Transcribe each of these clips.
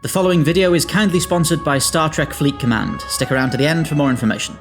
The following video is kindly sponsored by Star Trek Fleet Command. Stick around to the end for more information.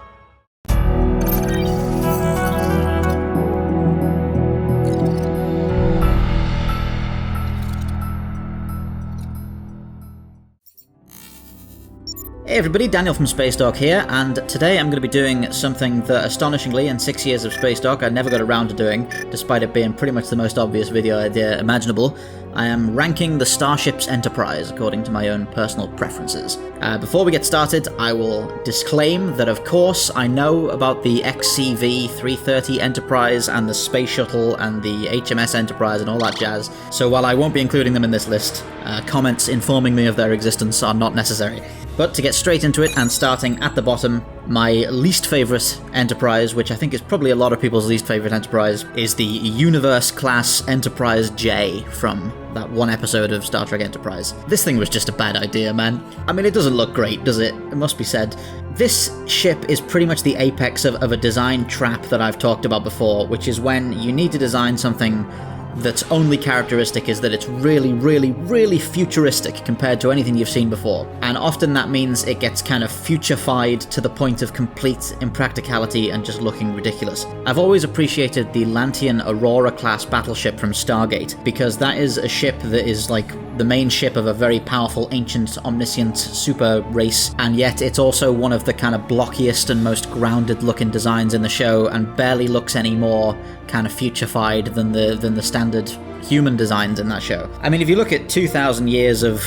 Hey everybody, Daniel from Spacedock here, and today I'm going to be doing something that astonishingly in 6 years of Spacedock I never got around to doing, despite it being pretty much the most obvious video idea imaginable. I am ranking the Starships Enterprise according to my own personal preferences. Before we get started, I will disclaim that of course I know about the XCV-330 Enterprise and the Space Shuttle and the HMS Enterprise and all that jazz, so while I won't be including them in this list, comments informing me of their existence are not necessary. But to get straight into it, and starting at the bottom, my least favourite Enterprise, which I think is probably a lot of people's least favourite Enterprise, is the Universe-class Enterprise J from that one episode of Star Trek Enterprise. This thing was just a bad idea, man. I mean, it doesn't look great, does it? It must be said. This ship is pretty much the apex of a design trap that I've talked about before, which is when you need to design something that's only characteristic is that it's really, really, really futuristic compared to anything you've seen before. And often that means it gets kind of futurified to the point of complete impracticality and just looking ridiculous. I've always appreciated the Lantean Aurora-class battleship from Stargate, because that is a ship that is like the main ship of a very powerful, ancient, omniscient super race, and yet it's also one of the kind of blockiest and most grounded-looking designs in the show, and barely looks any more kind of futurified than the standard human designs in that show. I mean, if you look at 2,000 years of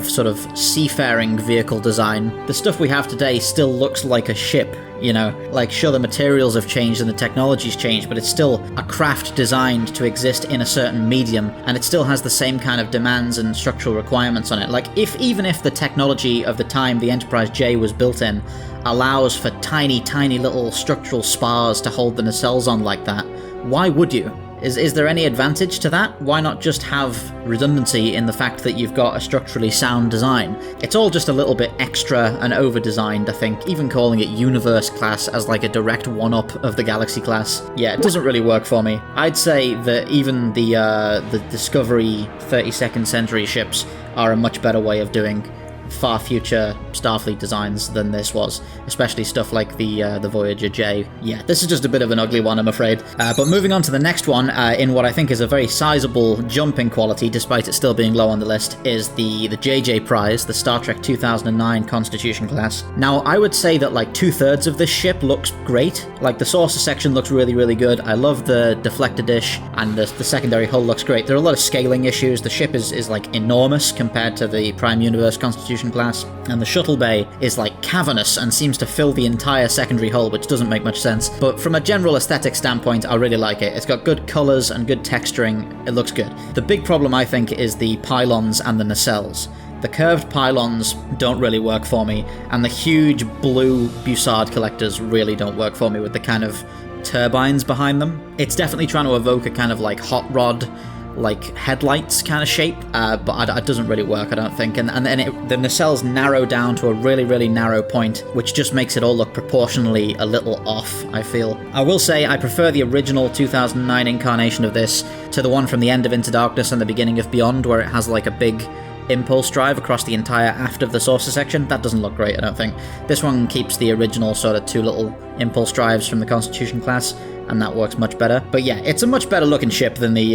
sort of seafaring vehicle design, the stuff we have today still looks like a ship, you know? Like, sure, the materials have changed and the technology's changed, but it's still a craft designed to exist in a certain medium, and it still has the same kind of demands and structural requirements on it. Like, even if the technology of the time the Enterprise J was built in allows for tiny, tiny little structural spars to hold the nacelles on like that, why would you? Is there any advantage to that? Why not just have redundancy in the fact that you've got a structurally sound design? It's all just a little bit extra and over-designed, I think. Even calling it Universe class as like a direct one-up of the Galaxy class, yeah, it doesn't really work for me. I'd say that even the Discovery 32nd Century ships are a much better way of doing far future Starfleet designs than this was, especially stuff like the Voyager J. Yeah, this is just a bit of an ugly one, I'm afraid. But moving on to the next one, in what I think is a very sizable jump in quality, despite it still being low on the list, is the JJ Prize, the Star Trek 2009 Constitution class. Now, I would say that like 2/3 of this ship looks great. Like, the saucer section looks really, really good. I love the deflector dish, and the secondary hull looks great. There are a lot of scaling issues. The ship is like enormous compared to the Prime Universe Constitution class, and the shuttle bay is like cavernous and seems to fill the entire secondary hull, which doesn't make much sense. But from a general aesthetic standpoint, I really like it. It's got good colours and good texturing. It looks good. The big problem, I think, is the pylons and the nacelles. The curved pylons don't really work for me, and the huge blue Bussard collectors really don't work for me with the kind of turbines behind them. It's definitely trying to evoke a kind of like hot rod, like headlights kind of shape, but it doesn't really work, I don't think. And then the nacelles narrow down to a really, really narrow point, which just makes it all look proportionally a little off, I feel. I will say I prefer the original 2009 incarnation of this to the one from the end of Into Darkness and the beginning of Beyond, where it has like a big impulse drive across the entire aft of the saucer section. That doesn't look great, I don't think. This one keeps the original sort of two little impulse drives from the Constitution class, and that works much better. But yeah, it's a much better looking ship than the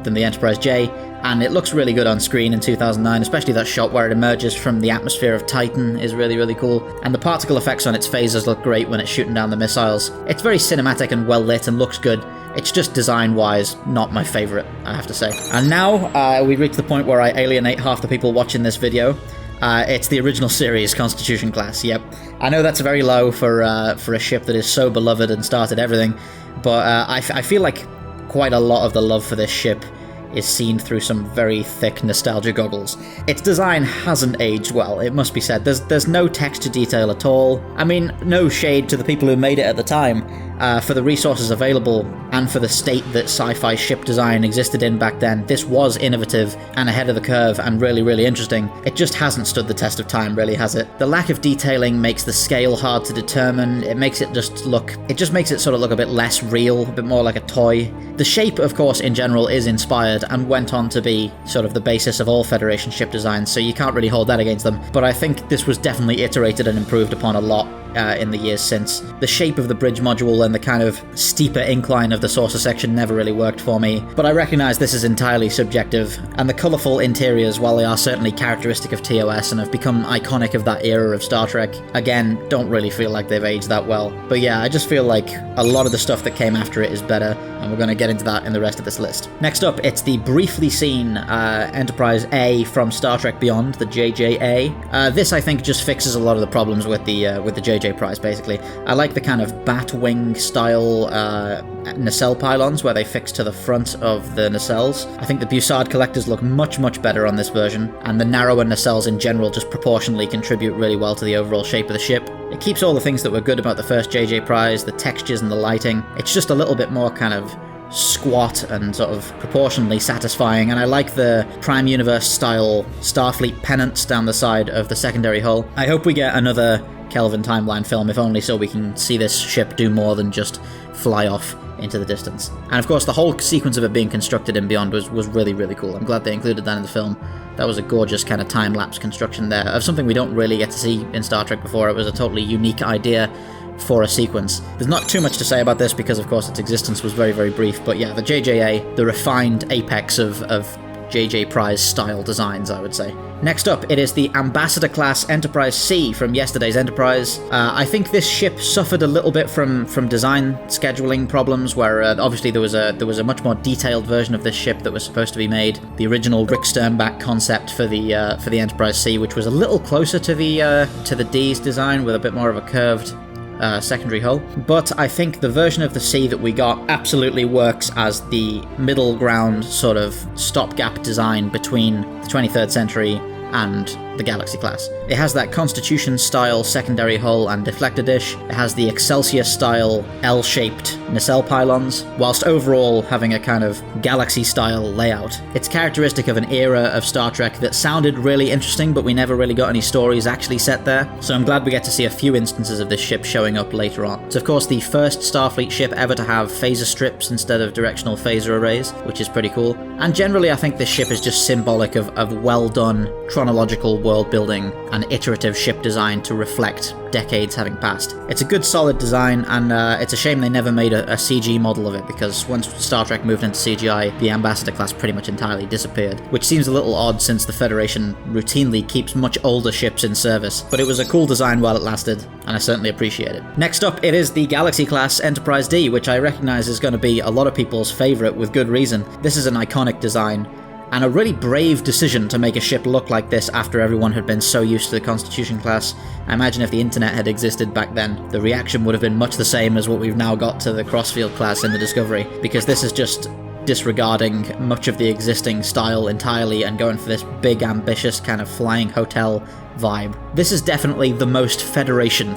Enterprise J, and it looks really good on screen in 2009, especially that shot where it emerges from the atmosphere of Titan is really, really cool, and the particle effects on its phasers look great when it's shooting down the missiles. It's very cinematic and well lit and looks good. It's just design-wise not my favourite, I have to say. And now we reach the point where I alienate half the people watching this video. It's the original series Constitution class, yep. I know that's very low for a ship that is so beloved and started everything, but I feel like quite a lot of the love for this ship is seen through some very thick nostalgia goggles. Its design hasn't aged well, it must be said. There's no texture detail at all. I mean, no shade to the people who made it at the time. for the resources available and for the state that sci-fi ship design existed in back then, this was innovative and ahead of the curve and really, really interesting. It just hasn't stood the test of time, really, has it? The lack of detailing makes the scale hard to determine. It makes it just makes it sort of look a bit less real, a bit more like a toy. The shape, of course, in general is inspired and went on to be sort of the basis of all Federation ship designs, so you can't really hold that against them. But I think this was definitely iterated and improved upon a lot in the years since. The shape of the bridge module and the kind of steeper incline of the saucer section never really worked for me, but I recognise this is entirely subjective, and the colourful interiors, while they are certainly characteristic of TOS and have become iconic of that era of Star Trek, again, don't really feel like they've aged that well. But yeah, I just feel like a lot of the stuff that came after it is better, and we're going to get into that in the rest of this list. Next up, it's the briefly seen Enterprise A from Star Trek Beyond, the JJA. This, I think, just fixes a lot of the problems with the JJ Prize, basically. I like the kind of bat wing style nacelle pylons where they fix to the front of the nacelles. I think the Bussard collectors look much, much better on this version, and the narrower nacelles in general just proportionally contribute really well to the overall shape of the ship. It keeps all the things that were good about the first JJ Prize, the textures and the lighting. It's just a little bit more kind of squat and sort of proportionally satisfying, and I like the Prime Universe style Starfleet pennants down the side of the secondary hull. I hope we get another Kelvin timeline film, if only so we can see this ship do more than just fly off into the distance. And of course the whole sequence of it being constructed in Beyond was really, really cool. I'm glad they included that in the film. That was a gorgeous kind of time-lapse construction there of something we don't really get to see in Star Trek before. It was a totally unique idea for a sequence. There's not too much to say about this because of course its existence was very, very brief, but yeah, the JJA, the refined apex of JJ Prize style designs, I would say. Next up, it is the Ambassador class Enterprise C from yesterday's Enterprise. I think this ship suffered a little bit from design scheduling problems, where obviously there was a much more detailed version of this ship that was supposed to be made. The original Rick Sternbach concept for the Enterprise C, which was a little closer to the D's design with a bit more of a curved secondary hull. But I think the version of the C that we got absolutely works as the middle ground sort of stopgap design between the 23rd century and the Galaxy class. It has that Constitution-style secondary hull and deflector dish. It has the Excelsior-style L-shaped nacelle pylons, whilst overall having a kind of Galaxy-style layout. It's characteristic of an era of Star Trek that sounded really interesting, but we never really got any stories actually set there, so I'm glad we get to see a few instances of this ship showing up later on. It's of course the first Starfleet ship ever to have phaser strips instead of directional phaser arrays, which is pretty cool. And generally I think this ship is just symbolic of well-done chronological world building and iterative ship design to reflect decades having passed. It's a good solid design, and it's a shame they never made a CG model of it, because once Star Trek moved into CGI, the Ambassador class pretty much entirely disappeared, which seems a little odd since the Federation routinely keeps much older ships in service, but it was a cool design while it lasted, and I certainly appreciate it. Next up, it is the Galaxy class Enterprise D, which I recognise is going to be a lot of people's favourite with good reason. This is an iconic design, and a really brave decision to make a ship look like this after everyone had been so used to the Constitution class. I imagine if the internet had existed back then, the reaction would have been much the same as what we've now got to the Crossfield class in the Discovery, because this is just disregarding much of the existing style entirely and going for this big, ambitious kind of flying hotel vibe. This is definitely the most Federation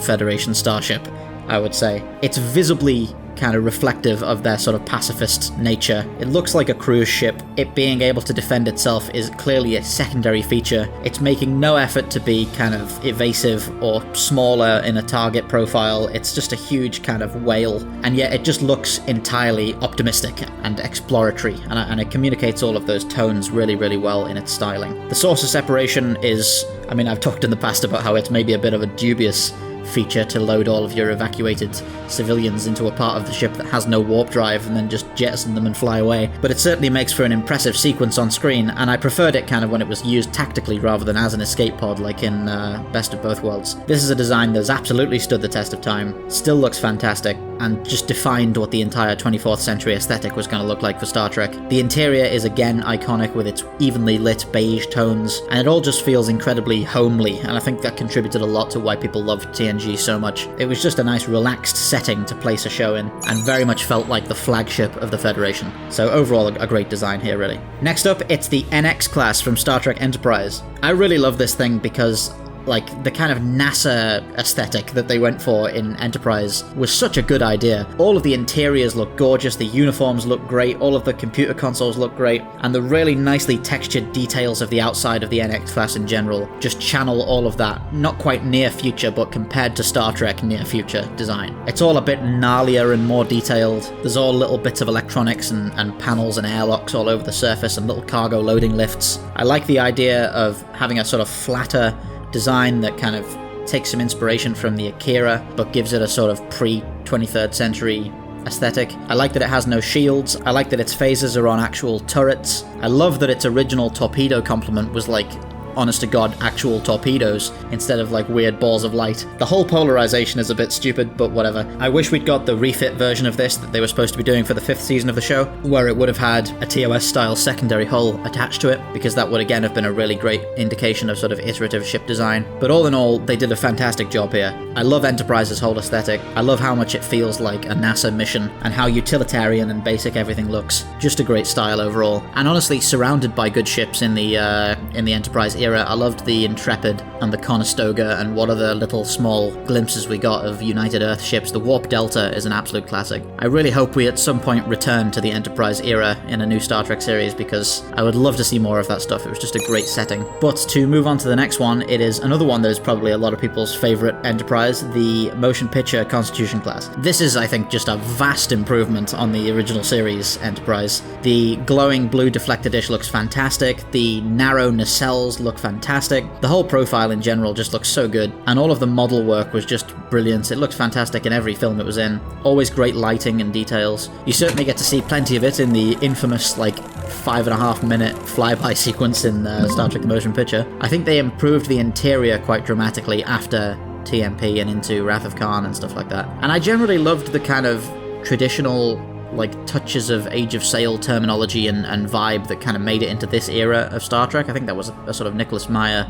Starship, I would say. It's visibly kind of reflective of their sort of pacifist nature. It looks like a cruise ship. It being able to defend itself is clearly a secondary feature. It's making no effort to be kind of evasive or smaller in a target profile. It's just a huge kind of whale, and yet it just looks entirely optimistic and exploratory, and it communicates all of those tones really, really well in its styling. The saucer separation is, I mean, I've talked in the past about how it's maybe a bit of a dubious feature to load all of your evacuated civilians into a part of the ship that has no warp drive and then just jettison them and fly away, but it certainly makes for an impressive sequence on screen, and I preferred it kind of when it was used tactically rather than as an escape pod like in Best of Both Worlds. This is a design that's absolutely stood the test of time, still looks fantastic, and just defined what the entire 24th century aesthetic was going to look like for Star Trek. The interior is again iconic with its evenly lit beige tones, and it all just feels incredibly homely, and I think that contributed a lot to why people loved TNG so much. It was just a nice relaxed setting to place a show in, and very much felt like the flagship of the Federation. So overall, a great design here, really. Next up, it's the NX class from Star Trek Enterprise. I really love this thing because like the kind of NASA aesthetic that they went for in Enterprise was such a good idea. All of the interiors look gorgeous, the uniforms look great, all of the computer consoles look great, and the really nicely textured details of the outside of the NX class in general just channel all of that, not quite near future, but compared to Star Trek near future design. It's all a bit gnarlier and more detailed. There's all little bits of electronics and panels and airlocks all over the surface and little cargo loading lifts. I like the idea of having a sort of flatter design that kind of takes some inspiration from the Akira, but gives it a sort of pre-23rd century aesthetic. I like that it has no shields. I like that its phasers are on actual turrets. I love that its original torpedo complement was like, honest to God, actual torpedoes instead of like weird balls of light. The whole polarization is a bit stupid, but whatever. I wish we'd got the refit version of this that they were supposed to be doing for the 5th season of the show, where it would have had a TOS style secondary hull attached to it, because that would again have been a really great indication of sort of iterative ship design. But all in all, they did a fantastic job here. I love Enterprise's whole aesthetic. I love how much it feels like a NASA mission and how utilitarian and basic everything looks. Just a great style overall. And honestly, surrounded by good ships in the Enterprise era. I loved the Intrepid and the Conestoga and what other little small glimpses we got of United Earth ships. The Warp Delta is an absolute classic. I really hope we at some point return to the Enterprise era in a new Star Trek series, because I would love to see more of that stuff. It was just a great setting. But to move on to the next one, it is another one that is probably a lot of people's favorite Enterprise, the motion picture Constitution class. This is, I think, just a vast improvement on the original series Enterprise. The glowing blue deflector dish looks fantastic. The narrow nacelles look fantastic. The whole profile in general just looks so good, and all of the model work was just brilliant. It looked fantastic in every film it was in. Always great lighting and details. You certainly get to see plenty of it in the infamous, like, 5.5-minute flyby sequence in Star Trek The Motion Picture. I think they improved the interior quite dramatically after TMP and into Wrath of Khan and stuff like that. And I generally loved the kind of traditional like touches of Age of Sail terminology and vibe that kind of made it into this era of Star Trek. I think that was a sort of Nicholas Meyer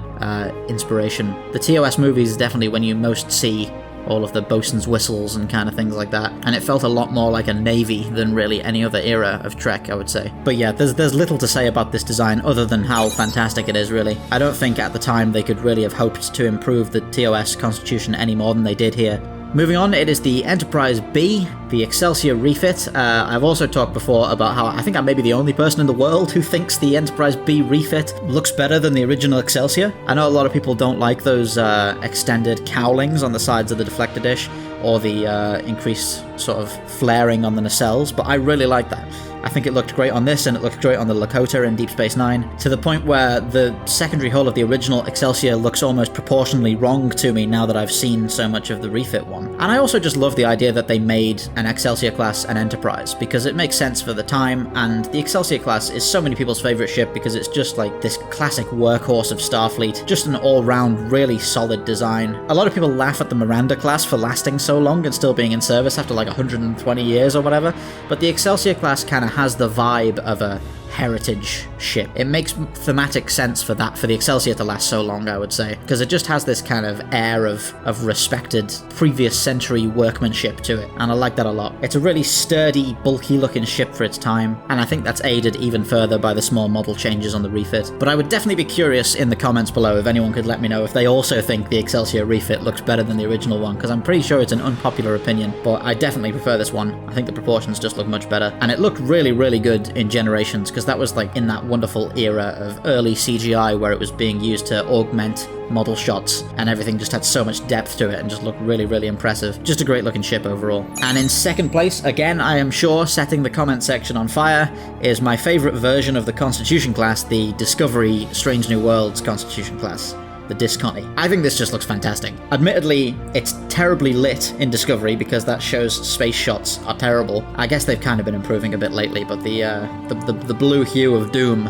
inspiration. The TOS movies is definitely when you most see all of the bosun's whistles and kind of things like that, and it felt a lot more like a navy than really any other era of Trek, I would say. But yeah, there's little to say about this design other than how fantastic it is, really. I don't think at the time they could really have hoped to improve the TOS Constitution any more than they did here. Moving on, it is the Enterprise B, the Excelsior refit. I've also talked before about how I think I may be the only person in the world who thinks the Enterprise B refit looks better than the original Excelsior. I know a lot of people don't like those extended cowlings on the sides of the deflector dish, or the increased sort of flaring on the nacelles, but I really like that. I think it looked great on this, and it looked great on the Lakota in Deep Space Nine, to the point where the secondary hull of the original Excelsior looks almost proportionally wrong to me now that I've seen so much of the refit one. And I also just love the idea that they made an Excelsior class an Enterprise, because it makes sense for the time, and the Excelsior class is so many people's favourite ship because it's just like this classic workhorse of Starfleet, just an all-round really solid design. A lot of people laugh at the Miranda class for lasting so long and still being in service after like 120 years or whatever, but the Excelsior class kind of has the vibe of a heritage ship. It makes thematic sense for that, for the Excelsior to last so long, I would say, because it just has this kind of air of respected previous century workmanship to it, and I like that a lot. It's a really sturdy, bulky looking ship for its time, and I think that's aided even further by the small model changes on the refit. But I would definitely be curious in the comments below if anyone could let me know if they also think the Excelsior refit looks better than the original one, because I'm pretty sure it's an unpopular opinion, but I definitely prefer this one. I think the proportions just look much better, and it looked really, really good in Generations, because that was like in that wonderful era of early CGI where it was being used to augment model shots, and everything just had so much depth to it and just looked really, really impressive. Just a great looking ship overall. And in second place, again, I am sure setting the comment section on fire, is my favourite version of the Constitution class, the Discovery Strange New Worlds Constitution class, the Disconti. I think this just looks fantastic. Admittedly, it's terribly lit in Discovery because that show's space shots are terrible. I guess they've kind of been improving a bit lately, but the blue hue of doom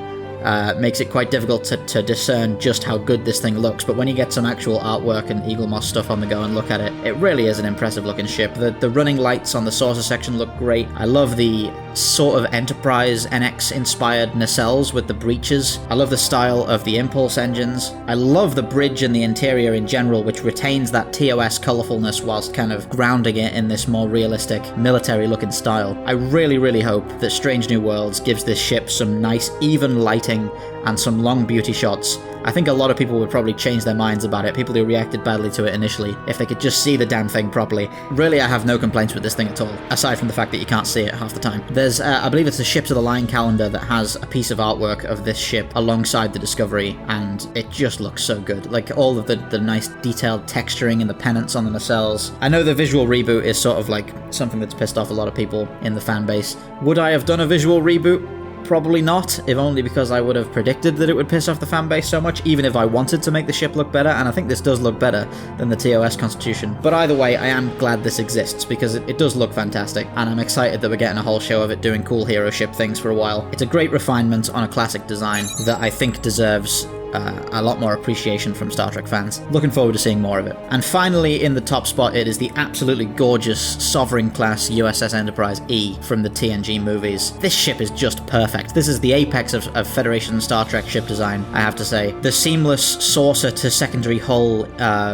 makes it quite difficult to discern just how good this thing looks, but when you get some actual artwork and Eagle Moss stuff on the go and look at it, it really is an impressive looking ship. The running lights on the saucer section look great. I love the sort of Enterprise NX inspired nacelles with the breeches. I love the style of the impulse engines. I love the bridge and the interior in general, which retains that TOS colourfulness whilst kind of grounding it in this more realistic military looking style. I really, really hope that Strange New Worlds gives this ship some nice even lighting and some long beauty shots, I think a lot of people would probably change their minds about it, people who reacted badly to it initially, if they could just see the damn thing properly. Really, I have no complaints with this thing at all, aside from the fact that you can't see it half the time. There's, I believe it's the Ships of the Line calendar that has a piece of artwork of this ship alongside the Discovery, and it just looks so good. Like, all of the nice detailed texturing and the pennants on the nacelles. I know the visual reboot is sort of like something that's pissed off a lot of people in the fan base. Would I have done a visual reboot? Probably not, if only because I would have predicted that it would piss off the fanbase so much, even if I wanted to make the ship look better, and I think this does look better than the TOS Constitution. But either way, I am glad this exists, because it does look fantastic, and I'm excited that we're getting a whole show of it doing cool hero ship things for a while. It's a great refinement on a classic design that I think deserves a lot more appreciation from Star Trek fans. Looking forward to seeing more of it. And finally, in the top spot, it is the absolutely gorgeous Sovereign-class USS Enterprise E from the TNG movies. This ship is just perfect. This is the apex of Federation Star Trek ship design, I have to say. The seamless saucer to secondary hull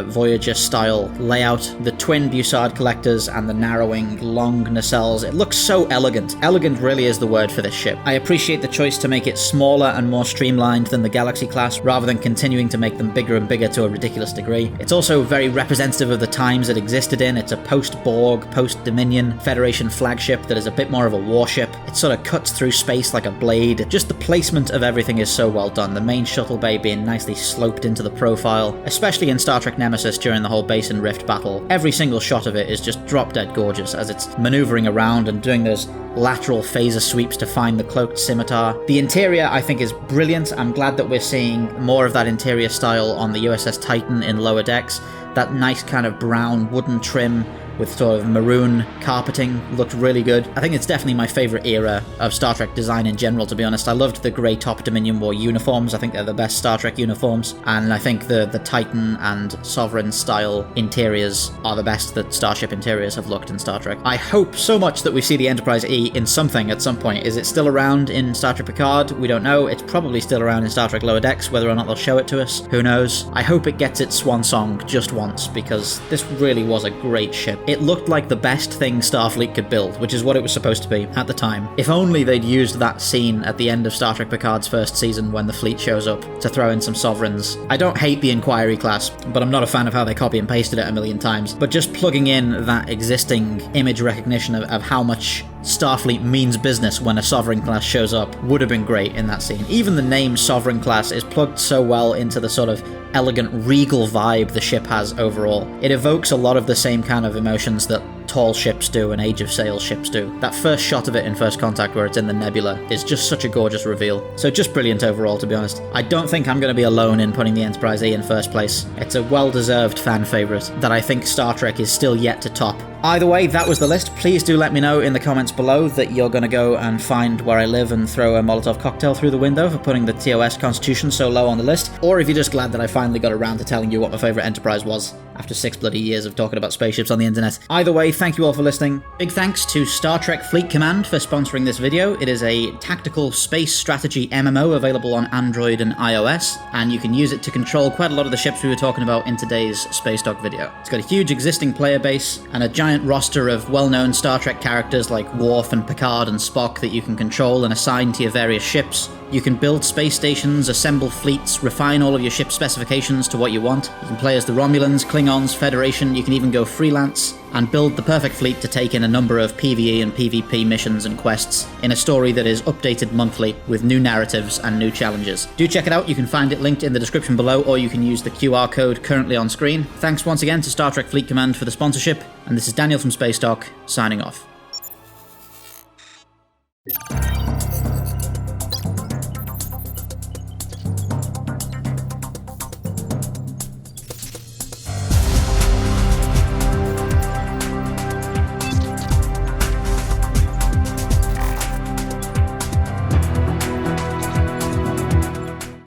Voyager-style layout, the twin Bussard collectors, and the narrowing long nacelles. It looks so elegant. Elegant really is the word for this ship. I appreciate the choice to make it smaller and more streamlined than the Galaxy class, rather than continuing to make them bigger and bigger to a ridiculous degree. It's also very representative of the times it existed in. It's a post-Borg, post-Dominion Federation flagship that is a bit more of a warship. It sort of cuts through space like a blade. Just the placement of everything is so well done. The main shuttle bay being nicely sloped into the profile, especially in Star Trek Nemesis during the whole Basin Rift battle. Every single shot of it is just drop-dead gorgeous as it's maneuvering around and doing those lateral phaser sweeps to find the cloaked scimitar. The interior, I think, is brilliant. I'm glad that we're seeing more of that interior style on the USS Titan in lower decks. That nice kind of brown wooden trim with sort of maroon carpeting looked really good. I think it's definitely my favourite era of Star Trek design in general, to be honest. I loved the grey top Dominion War uniforms. I think they're the best Star Trek uniforms, and I think the Titan and Sovereign style interiors are the best that Starship interiors have looked in Star Trek. I hope so much that we see the Enterprise E in something at some point. Is it still around in Star Trek Picard? We don't know. It's probably still around in Star Trek Lower Decks, whether or not they'll show it to us. Who knows? I hope it gets its swan song just once, because this really was a great ship. It looked like the best thing Starfleet could build, which is what it was supposed to be at the time. If only they'd used that scene at the end of Star Trek Picard's first season when the fleet shows up to throw in some Sovereigns. I don't hate the Inquiry class, but I'm not a fan of how they copy and pasted it a million times. But just plugging in that existing image recognition of how much Starfleet means business when a Sovereign class shows up would have been great in that scene. Even the name Sovereign class is plugged so well into the sort of elegant, regal vibe the ship has overall. It evokes a lot of the same kind of emotions that tall ships do and Age of Sail ships do. That first shot of it in First Contact where it's in the nebula is just such a gorgeous reveal. So just brilliant overall, to be honest. I don't think I'm going to be alone in putting the Enterprise E in first place. It's a well-deserved fan favourite that I think Star Trek is still yet to top. Either way, that was the list. Please do let me know in the comments below that you're going to go and find where I live and throw a Molotov cocktail through the window for putting the TOS Constitution so low on the list, or if you're just glad that I finally got around to telling you what my favourite Enterprise was after 6 bloody years of talking about spaceships on the internet. Either way, thank you all for listening. Big thanks to Star Trek Fleet Command for sponsoring this video. It is a tactical space strategy MMO available on Android and iOS, and you can use it to control quite a lot of the ships we were talking about in today's Spacedock video. It's got a huge existing player base and a giant roster of well-known Star Trek characters like Worf and Picard and Spock that you can control and assign to your various ships. You can build space stations, assemble fleets, refine all of your ship specifications to what you want. You can play as the Romulans, Klingons, Federation, you can even go freelance, and build the perfect fleet to take in a number of PvE and PvP missions and quests in a story that is updated monthly with new narratives and new challenges. Do check it out, you can find it linked in the description below, or you can use the QR code currently on screen. Thanks once again to Star Trek Fleet Command for the sponsorship, and this is Daniel from Spacedock, signing off.